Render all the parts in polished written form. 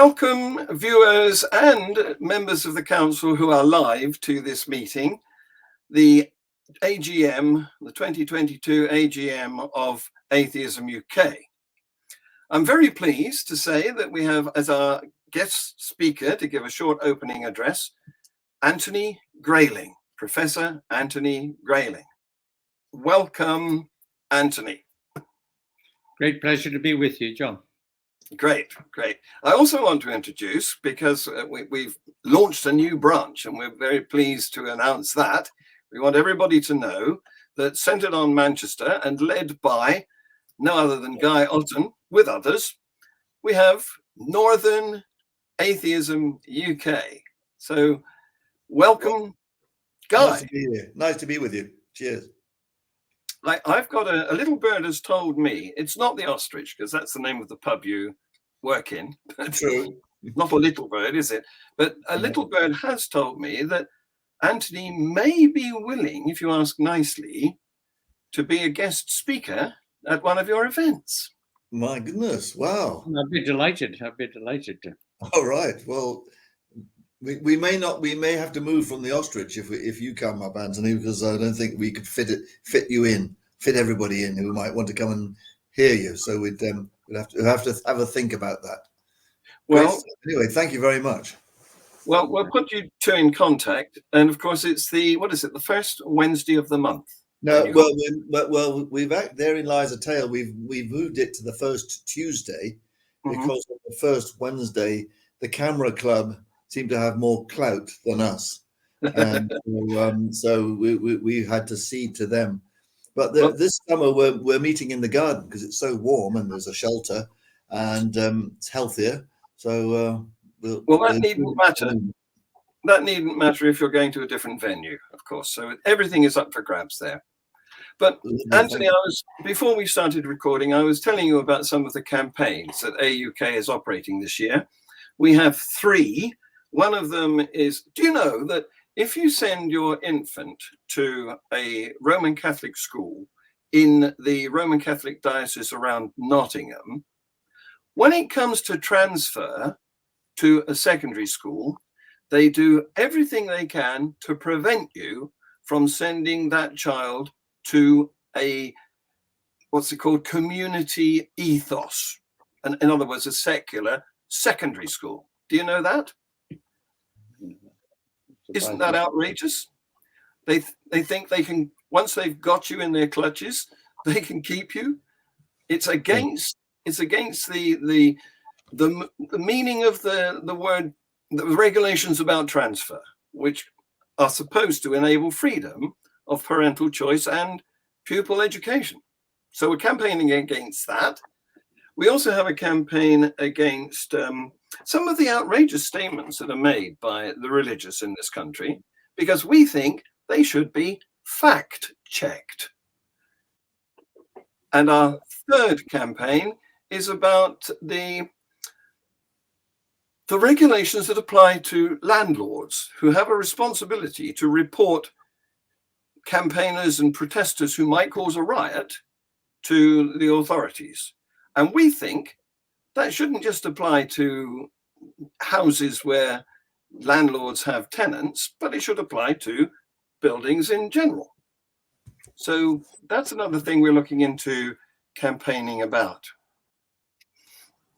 Welcome viewers and members of the council who are live to this meeting, the AGM, the 2022 AGM of Atheism UK. I'm very pleased to say that we have as our guest speaker to give a short opening address, Anthony Grayling, Professor Anthony Grayling. Welcome, Anthony. Great pleasure to be with you, John. Great. I also want to introduce, because we've launched a new branch and we're very pleased to announce that. We want everybody to know that centered on Manchester and led by no other than Guy Otten with others, we have Northern Atheism UK. So welcome, Guy. Nice to be here. Nice to be with you. Cheers. I've got a little bird has told me, it's not the ostrich, because that's the name of the pub you work in. True. Not a little bird, is it? But a little bird has told me that Anthony may be willing, if you ask nicely, to be a guest speaker at one of your events. My goodness. Wow. I'd be delighted to. All right. Well, we may have to move from the ostrich if you come up, Anthony, because I don't think we could fit everybody in who might want to come and hear you. So we'd have to have a think about that. Well, anyway, thank you very much. Well, we'll put you two in contact, and of course, it's the first Wednesday of the month. No, therein lies a tale. We've moved it to the first Tuesday because on the first Wednesday, the Camera Club seem to have more clout than us, and so we had to cede to them. But this summer we're meeting in the garden because it's so warm and there's a shelter and it's healthier. So that needn't matter. That needn't matter if you're going to a different venue, of course. So everything is up for grabs there. But Anthony, before we started recording, I was telling you about some of the campaigns that AUK is operating this year. We have 3. One of them is, do you know that if you send your infant to a Roman Catholic school in the Roman Catholic diocese around Nottingham, when it comes to transfer to a secondary school, they do everything they can to prevent you from sending that child to a, what's it called, community ethos. And in other words, a secular secondary school. Do you know that? Isn't that outrageous? They think they can, once they've got you in their clutches, they can keep you. It's against the meaning of the word, the regulations about transfer, which are supposed to enable freedom of parental choice and pupil education. So we're campaigning against that. We also have a campaign against some of the outrageous statements that are made by the religious in this country, because we think they should be fact-checked. And our third campaign is about the regulations that apply to landlords who have a responsibility to report campaigners and protesters who might cause a riot to the authorities. And we think that shouldn't just apply to houses where landlords have tenants, but it should apply to buildings in general. So that's another thing we're looking into campaigning about.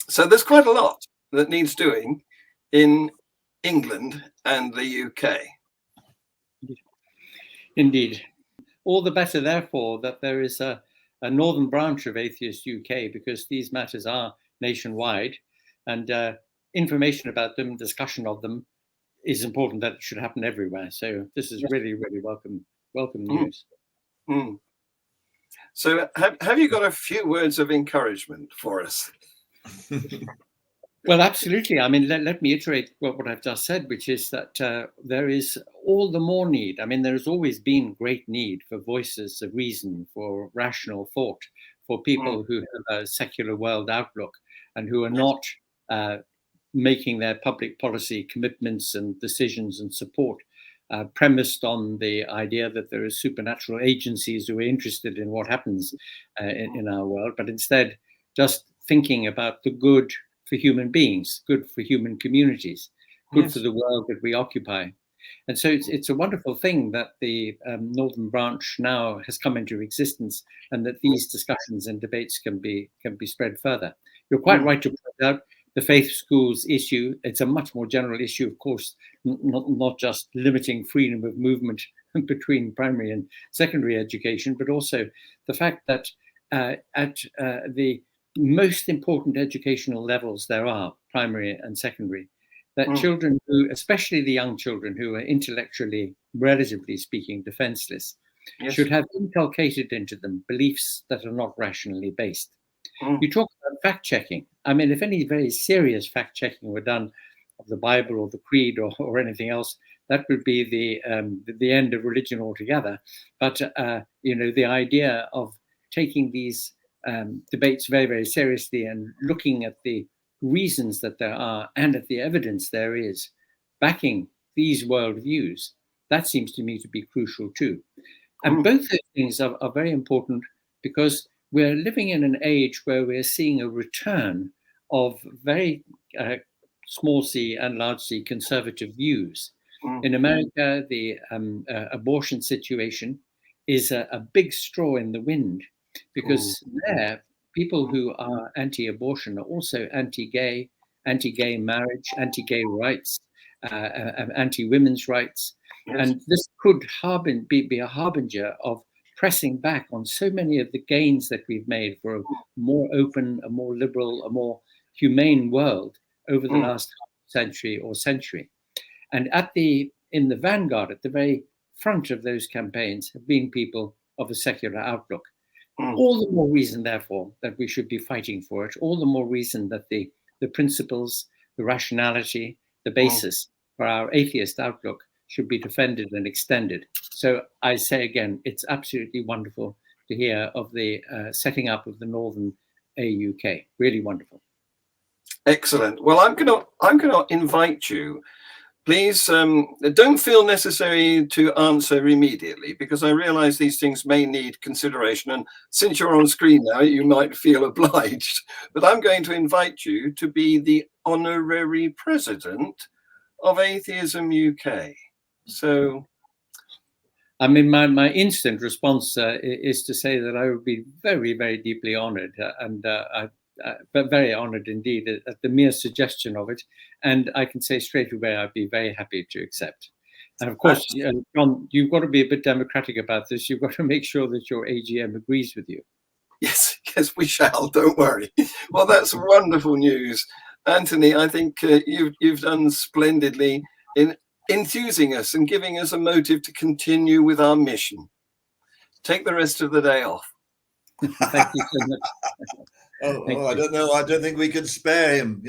So there's quite a lot that needs doing in England and the UK. Indeed. All the better, therefore, that there is a northern branch of Atheist UK, because these matters are nationwide, and information about them, discussion of them, is important. That it should happen everywhere. So this is really, really welcome news. So have you got a few words of encouragement for us? Well, absolutely. I mean, let me iterate what I've just said, which is that there is all the more need. I mean, there has always been great need for voices of reason, for rational thought, for people who have a secular world outlook and who are not making their public policy commitments and decisions and support premised on the idea that there are supernatural agencies who are interested in what happens in our world, but instead just thinking about the good for human beings, good for human communities, good Yes. for the world that we occupy. And so it's a wonderful thing that the Northern Branch now has come into existence, and that these discussions and debates can be spread further. You're quite right to point out the faith schools issue. It's a much more general issue, of course, not just limiting freedom of movement between primary and secondary education, but also the fact that at the most important educational levels there are, primary and secondary, that children who, especially the young children who are intellectually, relatively speaking, defenseless, should have inculcated into them beliefs that are not rationally based. You talk about fact-checking. I mean, if any very serious fact-checking were done of the Bible or the Creed or anything else, that would be the end of religion altogether. But you know, the idea of taking these debates very, very seriously and looking at the reasons that there are and at the evidence there is backing these worldviews, that seems to me to be crucial too. And both those things are very important, because we're living in an age where we're seeing a return of very small c and large c conservative views. In America, the abortion situation is a big straw in the wind, because there, people who are anti-abortion are also anti-gay marriage, anti-gay rights, anti-women's rights. And this could be a harbinger of pressing back on so many of the gains that we've made for a more open, a more liberal, a more humane world over the last century or century. And in the vanguard, at the very front of those campaigns, have been people of a secular outlook. All the more reason, therefore, that we should be fighting for it. All the more reason that the principles, the rationality, the basis for our atheist outlook should be defended and extended. So I say again, it's absolutely wonderful to hear of the setting up of the Northern AUK. Really wonderful. Excellent. Well, I'm gonna invite you. Please don't feel necessary to answer immediately, because I realize these things may need consideration. And since you're on screen now, you might feel obliged. But I'm going to invite you to be the Honorary President of Atheism UK. So, I mean, my instant response is to say that I would be very, very deeply honored, but very honored indeed at the mere suggestion of it. And I can say straight away, I'd be very happy to accept. And of course, John, you've got to be a bit democratic about this. You've got to make sure that your AGM agrees with you. Yes, we shall. Don't worry. Well, that's wonderful news, Anthony. I think you've done splendidly in enthusing us and giving us a motive to continue with our mission. Take the rest of the day off. Thank you so much. I don't know. I don't think we could spare him,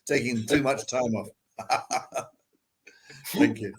taking too much time off. Thank you.